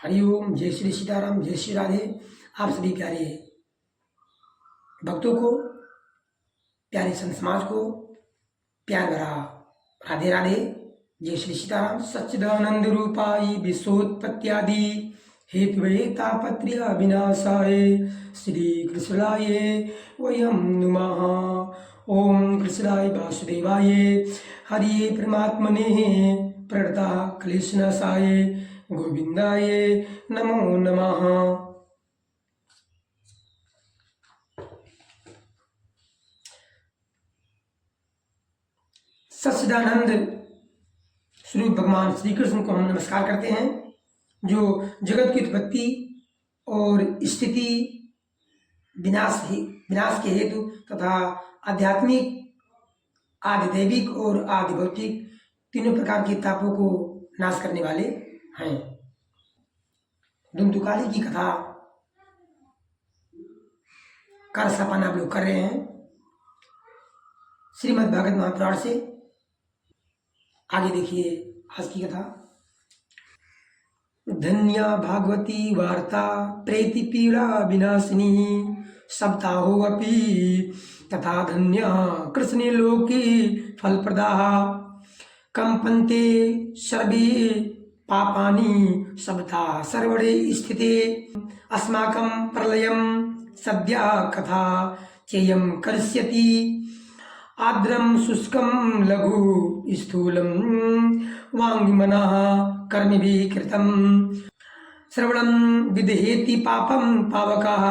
हरिओम। जय श्री सीताराम, जय श्री राधे। आप सभी प्यारे भक्तों को, प्यारे संत समाज को प्यार भरा राधे राधे। जय श्री सीताराम। सच्चिदानंद रूपाय विश्वोत्पत्त्यादि हेतवे तापत्रय विनाशाय श्री कृष्णाय वयं नमः। ओम कृष्णाय वासुदेवाय हरि परमात्मने प्रणता क्लेशनाशाय गोविंदाय नमो नमः। सच्चिदानंद स्वरूप भगवान श्री कृष्ण को हम नमस्कार करते हैं, जो जगत की उत्पत्ति और स्थिति, विनाश के हेतु तथा आध्यात्मिक, आदि दैविक और आदि भौतिक तीनों प्रकार के तापों को नाश करने वाले हैं। धुंधुकाली की कथा का रसापान आप लोग कर रहे हैं श्रीमद् भागवत महापुराण से। आगे देखिए आज की कथा। धन्या भागवती वार्ता प्रेति पीड़ा विनाशिनी सप्ताहो अपि तथा धन्या कृष्णे लोके फलप्रदाः कंपन्ते सर्वे पापानि सप्ता सर्वणे स्थिते अस्माकं प्रलयं सद्यः कथा चेयं करिष्यति आर्द्रं शुष्कं लघु स्थूलं वाङ्मनः कर्मभिः कृतं श्रवणं विदहेति पापं पावकः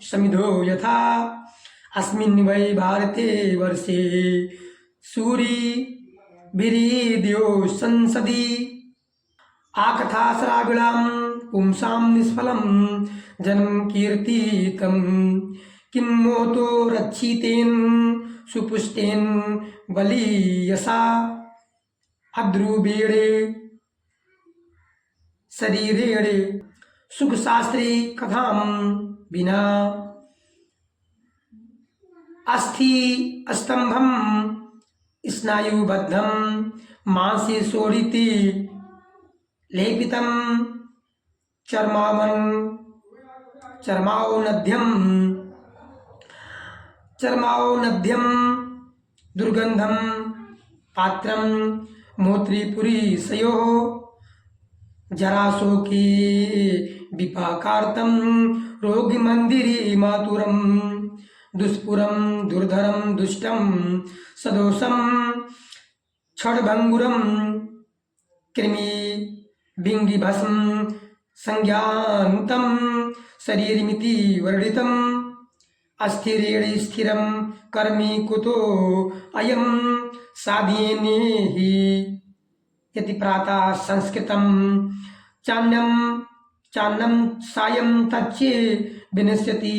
समिधो यथा अस्मिन् वै भारते वर्षे सूरिभिरीद्यो संसदि आकथा श्राविणां पुंसां निष्फलं जन्म कीर्तितं किं मोतो रक्षितेन सुपुष्टेन बलीयसा अद्रुवेणे शरीरेणे सुखशास्त्रे कथां विना अस्थि स्तंभं स्नायुबद्धं मांसे शोणिते लेपितं चर्माओनध्यं दुर्गंधं पात्रं मोत्रीपुरीशयोः जराशोके विपाकार्तं रोगिमन्दिरे मातुरं दुष्पुरं दुर्धरं दुष्टं सदोषं क्षणभंगुरं कृमि बिंगिभस्म संज्ञान्तं शरीरमिति वर्णितम् अस्थिरेण स्थिरं कर्मी कुतो अयं साधयेने हि यति प्रातः संस्कृतं चान्नं सायं तच्चे विनश्यति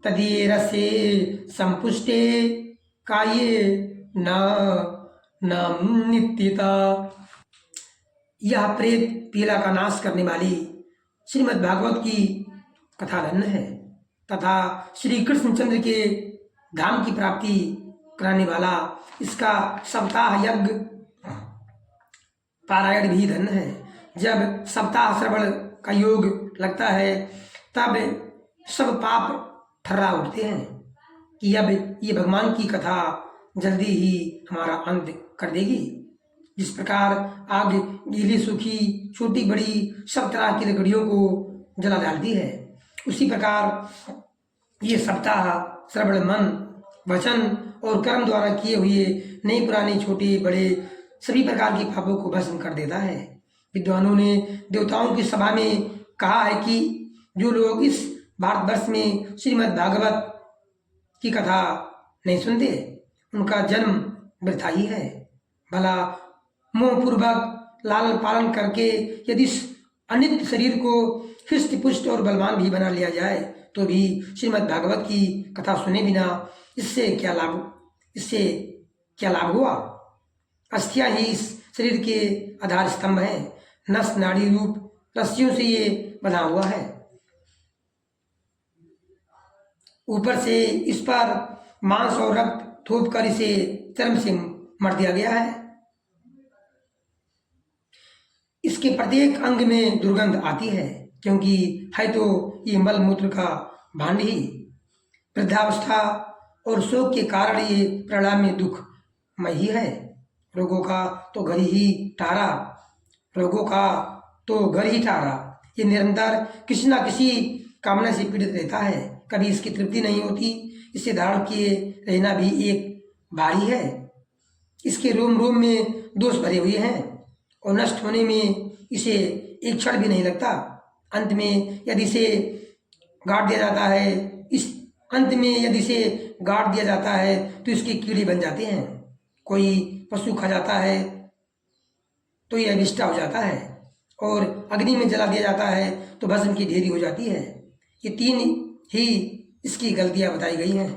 तदीयरसे संपुष्टे काये नाम नित्यता। यह प्रेत पीला का नाश करने वाली श्रीमद् भागवत की कथा धन्य है तथा श्री कृष्णचंद्र के धाम की प्राप्ति कराने वाला इसका सप्ताह यज्ञ पारायण भी धन्य है। जब सप्ताह श्रवण का योग लगता है तब सब पाप ठर्रा उठते हैं कि अब ये भगवान की कथा जल्दी ही हमारा अंत कर देगी। जिस प्रकार आग गीली सूखी छोटी बड़ी सब तरह की लकड़ियों को जला डालती है, उसी प्रकार ये सप्ताह श्रवण मन वचन और कर्म द्वारा किए हुए नए पुराने छोटे बड़े सभी प्रकार के पापों को भस्म कर देता है। विद्वानों ने देवताओं की सभा में कहा है कि जो लोग इस भारतवर्ष में श्रीमद् भागवत की कथा नहीं सुनते उनका जन्म वृथा ही है। भला मोहपूर्वक लालन पालन करके यदि इस अनित्य शरीर को हृष्ट पुष्ट और बलवान भी बना लिया जाए तो भी श्रीमद् भागवत की कथा सुने बिना इससे क्या लाभ हुआ। अस्थियां ही इस शरीर के आधार स्तंभ हैं। नस नाड़ी रूप रस्सियों से ये बना हुआ है। ऊपर से इस पर मांस और रक्त थोप कर इसे चर्म से मर दिया गया है। इसके प्रत्येक अंग में दुर्गंध आती है, क्योंकि है तो ये मल मूत्र का भांड ही। वृद्धावस्था और शोक के कारण ये प्रलय में दुख मय ही है। रोगों का तो घर ही टारा, रोगों का तो घर ही टारा। ये निरंतर किसी न किसी कामना से पीड़ित रहता है, कभी इसकी तृप्ति नहीं होती। इसे धारण किए रहना भी एक भारी है। इसके रोम रोम में दोष भरे हुए हैं और नष्ट होने में इसे एक क्षण भी नहीं लगता। अंत में यदि इसे गाड़ दिया जाता है तो इसके कीड़े बन जाते हैं। कोई पशु खा जाता है तो यह अविष्टा हो जाता है, और अग्नि में जला दिया जाता है तो भस्म की ढेरी हो जाती है। ये 3 ही इसकी गलतियां बताई गई हैं।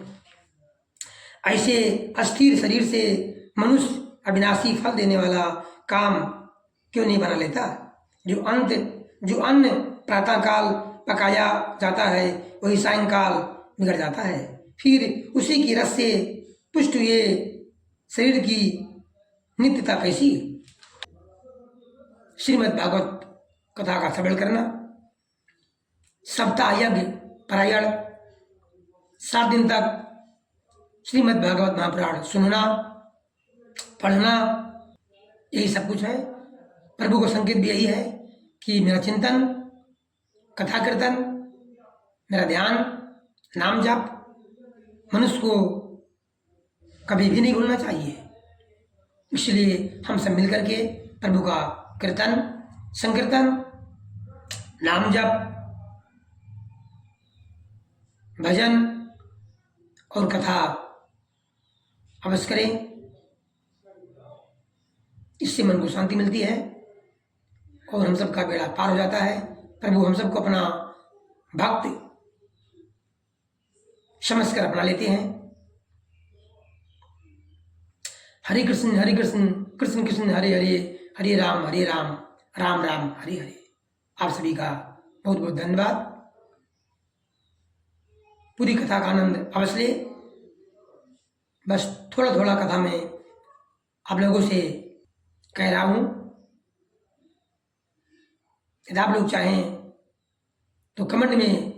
ऐसे अस्थिर शरीर से मनुष्य अविनाशी फल देने वाला काम क्यों नहीं बना लेता? जो अन्न प्रातःकाल पकाया जाता है वही सायंकाल बिगड़ जाता है। फिर उसी की रस से पुष्ट हुए शरीर की नित्यता कैसी? श्रीमद् भागवत कथा का श्रवण करना, सप्ताह यज्ञ पारायण, 7 दिन तक श्रीमद् भागवत महापुराण सुनना पढ़ना, यही सब कुछ है। प्रभु को संकेत भी यही है कि मेरा चिंतन, कथा कीर्तन, मेरा ध्यान, नाम जप मनुष्य को कभी भी नहीं भूलना चाहिए। इसलिए हम सब मिलकर के प्रभु का कीर्तन, संकीर्तन, नाम जप, भजन और कथा अवश्य करें। इससे मन को शांति मिलती है और हम सबका बेड़ा पार हो जाता है। प्रभु हम सबको अपना भक्त समझकर अपना लेते हैं। हरे कृष्ण कृष्ण कृष्ण हरे हरे, हरे राम राम राम हरे हरे। आप सभी का बहुत बहुत धन्यवाद। पूरी कथा का आनंद अवश्य ले। बस थोड़ा थोड़ा कथा में आप लोगों से कह रहा हूं। यदि आप लोग चाहें तो कमेंट में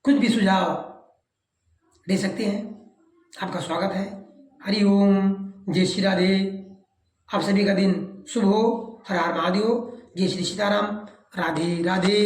कुछ भी सुझाव दे सकते हैं। आपका स्वागत है। हरि ओम, जय श्री राधे। आप सभी का दिन शुभ हो। हर हर महादेव। जय श्री सीताराम। राधे राधे।